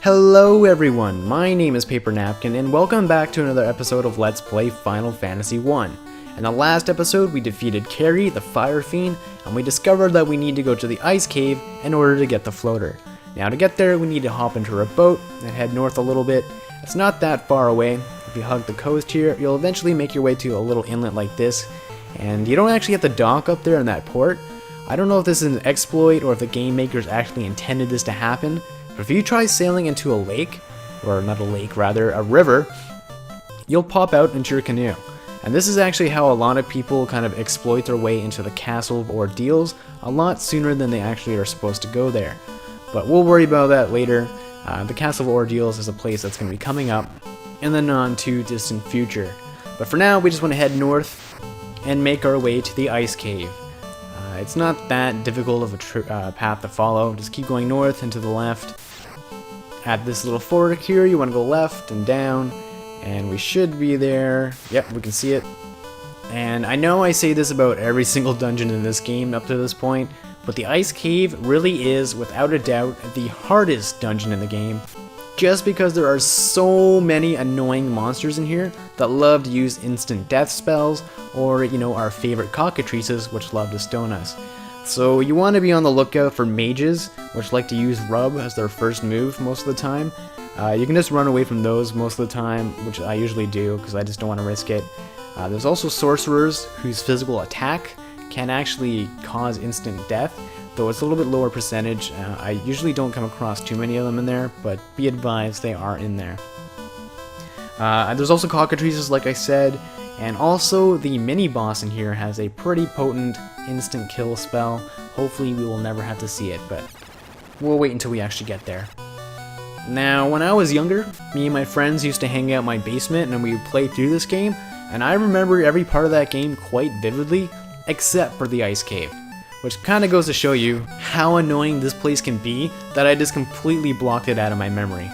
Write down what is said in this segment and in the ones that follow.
Hello everyone, my name is PaperNapkin and welcome back to another episode of Let's Play Final Fantasy 1. In the last episode we defeated Carrie, the Fire Fiend, and we discovered that we need to go to the Ice Cave in order to get the floater. Now to get there we need to hop into a boat and head north a little bit. It's not that far away. If you hug the coast here, you'll eventually make your way to a little inlet like this, and you don't actually have to dock up there in that port. I don't know if this is an exploit or if the game makers actually intended this to happen. But if you try sailing into a lake, or not a lake, rather, a river, you'll pop out into your canoe. And this is actually how a lot of people kind of exploit their way into the Castle of Ordeals a lot sooner than they actually are supposed to go there. But we'll worry about that later. The Castle of Ordeals is a place that's going to be coming up in the non-too-distant future. But for now, we just want to head north and make our way to the Ice Cave. It's not that difficult of a path to follow. Just keep going north and to the left. At this little fork here, you want to go left and down, and we should be there. Yep, we can see it. And I know I say this about every single dungeon in this game up to this point, but the Ice Cave really is, without a doubt, the hardest dungeon in the game. Just because there are so many annoying monsters in here that love to use instant death spells, or, you know, our favorite cockatrices, which love to stone us. So you want to be on the lookout for mages, which like to use rub as their first move most of the time. You can just run away from those most of the time, which I usually do because I just don't want to risk it. There's also sorcerers whose physical attack can actually cause instant death, though it's a little bit lower percentage. I usually don't come across too many of them in there, but be advised they are in there. There's also cockatrices, like I said, and also the mini-boss in here has a pretty potent instant kill spell. Hopefully we will never have to see it, but we'll wait until we actually get there. Now, when I was younger, me and my friends used to hang out in my basement and we would play through this game, and I remember every part of that game quite vividly, except for the Ice Cave. Which kind of goes to show you how annoying this place can be that I just completely blocked it out of my memory.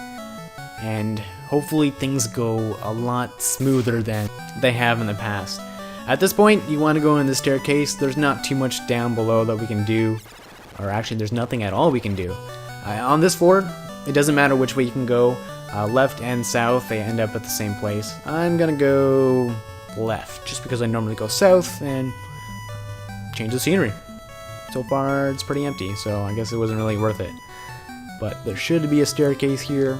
And hopefully things go a lot smoother than they have in the past. At this point, you want to go in the staircase. There's not too much down below that we can do. Or actually, there's nothing at all we can do. On this floor, it doesn't matter which way you can go. Left and south, they end up at the same place. I'm gonna go left, just because I normally go south and change the scenery. So far, it's pretty empty, so I guess it wasn't really worth it. But there should be a staircase here.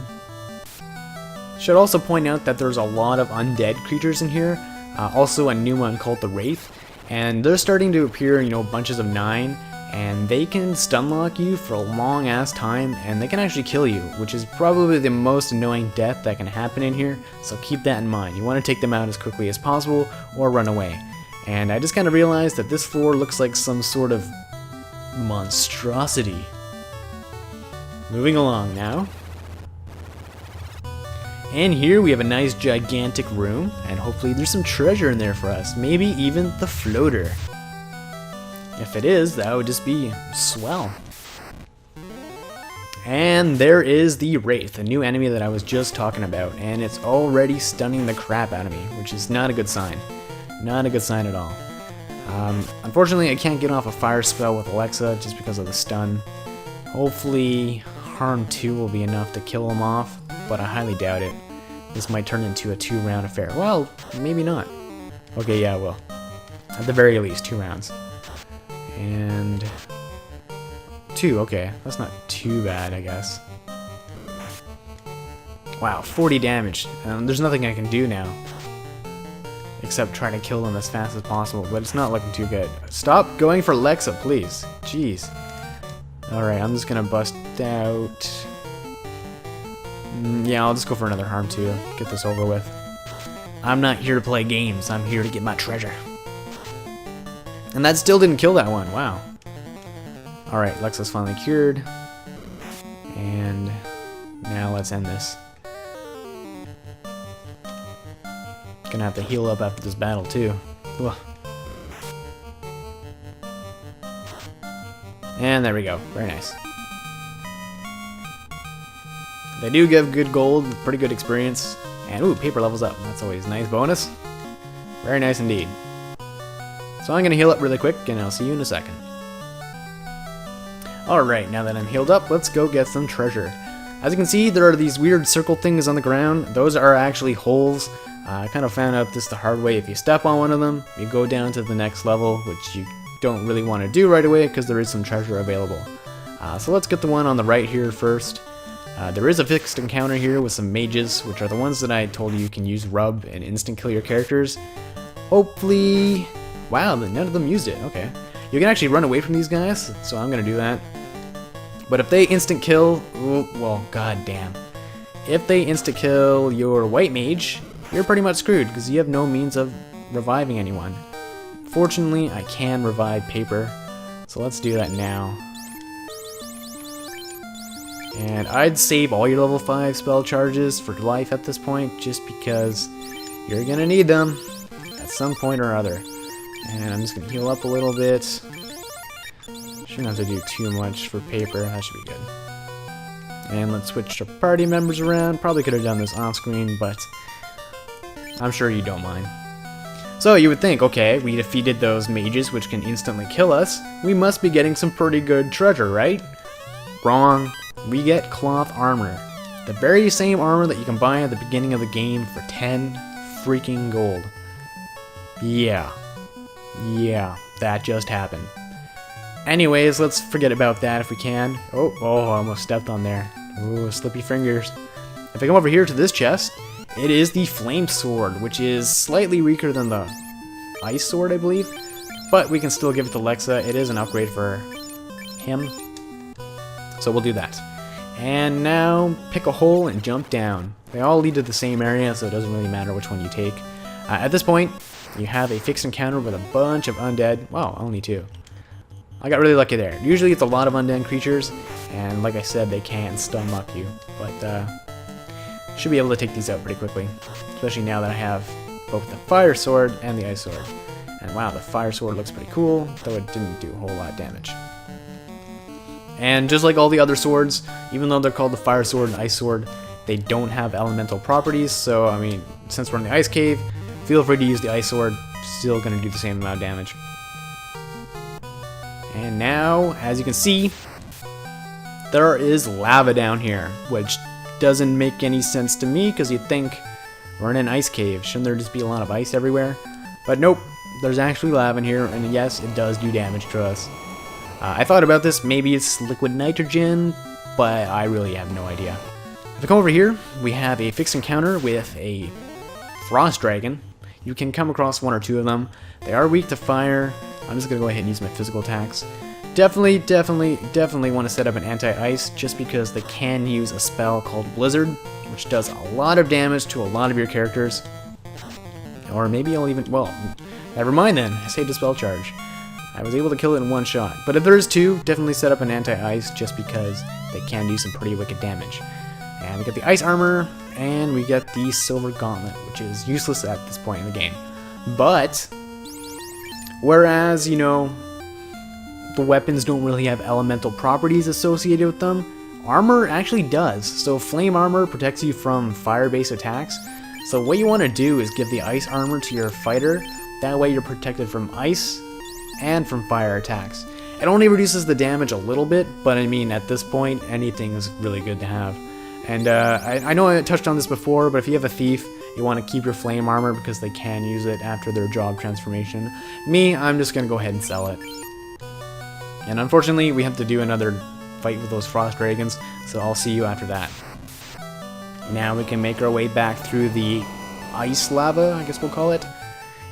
Should also point out that there's a lot of undead creatures in here. Also a new one called the Wraith. And they're starting to appear, you know, bunches of 9. And they can stun lock you for a long ass time, and they can actually kill you, which is probably the most annoying death that can happen in here. So keep that in mind. You want to take them out as quickly as possible, or run away. And I just kind of realized that this floor looks like some sort of monstrosity. Moving along now. And here we have a nice gigantic room, and hopefully there's some treasure in there for us. Maybe even the floater. If it is, that would just be swell. And there is the Wraith, a new enemy that I was just talking about, and it's already stunning the crap out of me, which is not a good sign. Not a good sign at all. Unfortunately, I can't get off a fire spell with Alexa just because of the stun. Hopefully, Harm 2 will be enough to kill him off, but I highly doubt it. This might turn into a 2-round affair. Well, maybe not. Okay, yeah, well. At the very least, 2 rounds. And 2, okay. That's not too bad, I guess. Wow, 40 damage. There's nothing I can do now. Except try to kill them as fast as possible, but it's not looking too good. Stop going for Lexa, please. Jeez. Alright, I'm just gonna bust out. Yeah, I'll just go for another Harm 2. Get this over with. I'm not here to play games, I'm here to get my treasure. And that still didn't kill that one, wow. Alright, Lexa's finally cured. And now let's end this. Gonna have to heal up after this battle too. Ugh. And there we go, very nice. They do give good gold, pretty good experience. And ooh, paper levels up, that's always a nice bonus. Very nice indeed. So I'm gonna heal up really quick and I'll see you in a second. Alright, now that I'm healed up, let's go get some treasure. As you can see, there are these weird circle things on the ground. Those are actually holes. I kind of found out this the hard way. If you step on one of them, you go down to the next level, which you don't really want to do right away because there is some treasure available. So let's get the one on the right here first. There is a fixed encounter here with some mages, which are the ones that I told you can use rub and instant kill your characters. Hopefully... Wow, none of them used it. Okay. You can actually run away from these guys, so I'm going to do that. But if they instant kill... Ooh, well, goddamn. If they instant kill your white mage, you're pretty much screwed, because you have no means of reviving anyone. Fortunately, I can revive Paper, so let's do that now. And I'd save all your level 5 spell charges for life at this point, just because you're going to need them at some point or other. And I'm just going to heal up a little bit. Shouldn't have to do too much for Paper, that should be good. And let's switch our party members around. Probably could have done this off screen, but I'm sure you don't mind. So you would think, okay, we defeated those mages which can instantly kill us. We must be getting some pretty good treasure, right? Wrong. We get cloth armor. The very same armor that you can buy at the beginning of the game for 10 freaking gold. Yeah, that just happened. Anyways, let's forget about that if we can. Oh, I almost stepped on there. Ooh, slippy fingers. If I come over here to this chest, it is the Flame Sword, which is slightly weaker than the Ice Sword, I believe. But we can still give it to Lexa. It is an upgrade for him. So we'll do that. And now, pick a hole and jump down. They all lead to the same area, so it doesn't really matter which one you take. At this point, you have a fixed encounter with a bunch of undead. Wow, only 2. I got really lucky there. Usually it's a lot of undead creatures, and like I said, they can stun up you. But should be able to take these out pretty quickly. Especially now that I have both the Fire Sword and the Ice Sword. And wow, the Fire Sword looks pretty cool, though it didn't do a whole lot of damage. And just like all the other swords, even though they're called the Fire Sword and Ice Sword, they don't have elemental properties, so I mean, since we're in the Ice Cave, feel free to use the Ice Sword, still gonna do the same amount of damage. And now, as you can see, there is lava down here, which doesn't make any sense to me, because you'd think we're in an ice cave, shouldn't there just be a lot of ice everywhere? But nope, there's actually lava in here, and yes, it does do damage to us. I thought about this, maybe it's liquid nitrogen, but I really have no idea. If I come over here, we have a fixed encounter with a frost dragon. You can come across 1 or 2 of them. They are weak to fire. I'm just gonna go ahead and use my physical attacks. Definitely want to set up an anti-ice, just because they can use a spell called Blizzard, which does a lot of damage to a lot of your characters. Or maybe I'll even, well, never mind then, I saved a spell charge. I was able to kill it in 1 shot. But if there's 2, definitely set up an anti-ice, just because they can do some pretty wicked damage. And we get the ice armor, and we get the silver gauntlet, which is useless at this point in the game. But, whereas, you know, the weapons don't really have elemental properties associated with them, armor actually does. So flame armor protects you from fire-based attacks. So what you want to do is give the ice armor to your fighter. That way you're protected from ice and from fire attacks. It only reduces the damage a little bit, but I mean, at this point, anything is really good to have. And I know I touched on this before, but if you have a thief, you want to keep your flame armor because they can use it after their job transformation. Me, I'm just going to go ahead and sell it. And unfortunately, we have to do another fight with those frost dragons, so I'll see you after that. Now we can make our way back through the ice lava, I guess we'll call it.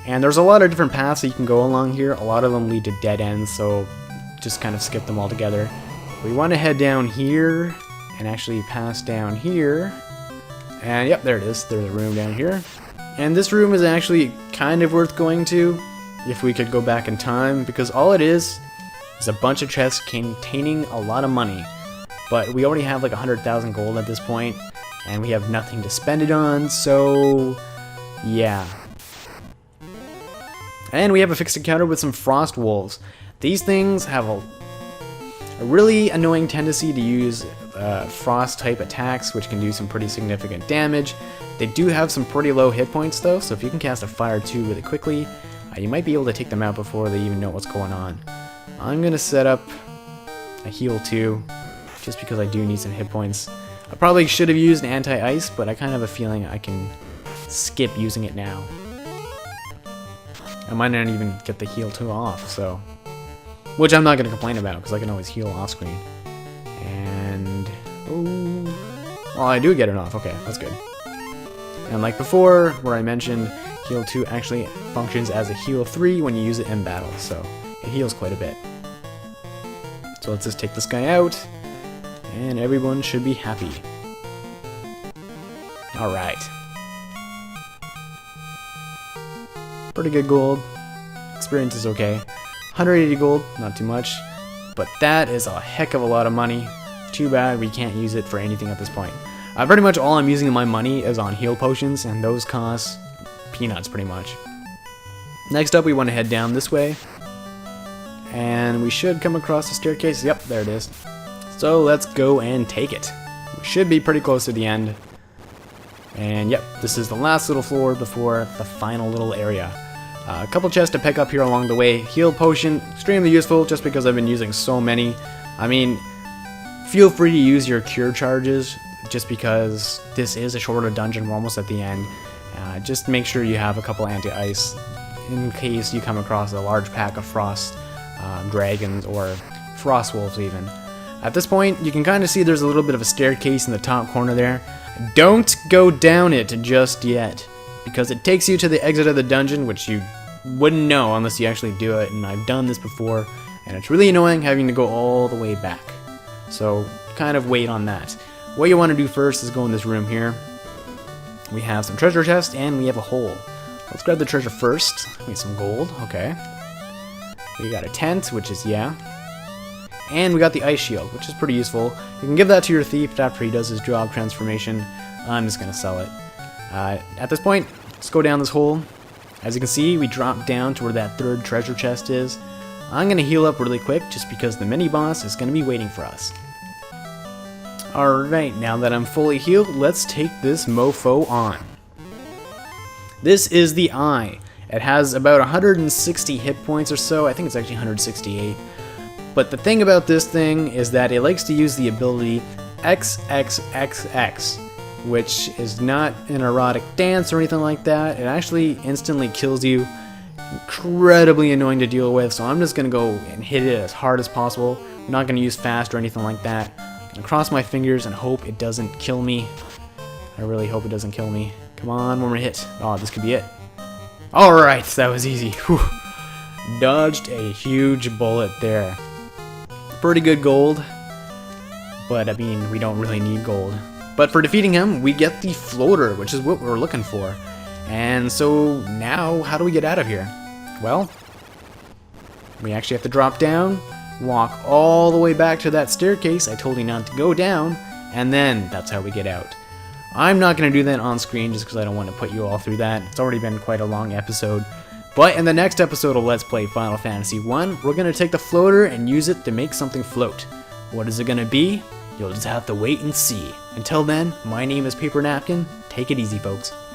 And there's a lot of different paths that you can go along here. A lot of them lead to dead ends, so just kind of skip them all together. We want to head down here and actually pass down here. And yep, there it is. There's a room down here. And this room is actually kind of worth going to if we could go back in time, because all it is a bunch of chests containing a lot of money. But we already have like 100,000 gold at this point, and we have nothing to spend it on, so yeah. And we have a fixed encounter with some frost wolves. These things have a really annoying tendency to use frost type attacks, which can do some pretty significant damage. They do have some pretty low hit points though, so if you can cast a fire 2 really quickly, you might be able to take them out before they even know what's going on. I'm gonna set up a heal 2, just because I do need some hit points. I probably should have used anti-ice, but I kind of have a feeling I can skip using it now. I might not even get the heal 2 off, so... Which I'm not going to complain about, because I can always heal off screen. And... oh... well, I do get it off. Okay, that's good. And like before, where I mentioned, heal 2 actually functions as a heal 3 when you use it in battle, so it heals quite a bit. So let's just take this guy out, and everyone should be happy. Alright. Pretty good gold. Experience is okay. 180 gold, not too much. But that is a heck of a lot of money. Too bad we can't use it for anything at this point. Pretty much all I'm using my money is on heal potions, and those cost peanuts pretty much. Next up, we want to head down this way. And we should come across the staircase. Yep, there it is. So let's go and take it. We should be pretty close to the end. And yep, this is the last little floor before the final little area. A couple chests to pick up here along the way. Heal potion, extremely useful just because I've been using so many. I mean, feel free to use your cure charges just because this is a shorter dungeon. We're almost at the end. Just make sure you have a couple anti-ice in case you come across a large pack of frost dragons or frost wolves even. At this point, you can kind of see there's a little bit of a staircase in the top corner there. Don't go down it just yet, because it takes you to the exit of the dungeon, which you wouldn't know unless you actually do it, and I've done this before, and it's really annoying having to go all the way back. So kind of wait on that. What you want to do first is go in this room here. We have some treasure chests, and we have a hole. Let's grab the treasure first. We need some gold, okay. We got a tent, which is, yeah. And we got the ice shield, which is pretty useful. You can give that to your thief after he does his job transformation. I'm just going to sell it. At this point, let's go down this hole. As you can see, we drop down to where that third treasure chest is. I'm going to heal up really quick just because the mini-boss is going to be waiting for us. Alright, now that I'm fully healed, let's take this mofo on. This is the Eye. It has about 160 hit points or so. I think it's actually 168. But the thing about this thing is that it likes to use the ability XXXX, which is not an erotic dance or anything like that. It actually instantly kills you. Incredibly annoying to deal with, so I'm just going to go and hit it as hard as possible. I'm not going to use fast or anything like that. I'm going to cross my fingers and hope it doesn't kill me. I really hope it doesn't kill me. Come on, one more hit. Oh, this could be it. Alright, that was easy. Whew. Dodged a huge bullet there. Pretty good gold, but I mean, we don't really need gold. But for defeating him, we get the floater, which is what we're looking for. And so now, how do we get out of here? Well, we actually have to drop down, walk all the way back to that staircase I told you not to go down, and then that's how we get out. I'm not going to do that on screen just because I don't want to put you all through that. It's already been quite a long episode. But in the next episode of Let's Play Final Fantasy 1, we're going to take the floater and use it to make something float. What is it going to be? You'll just have to wait and see. Until then, my name is PaperNapkin. Take it easy, folks.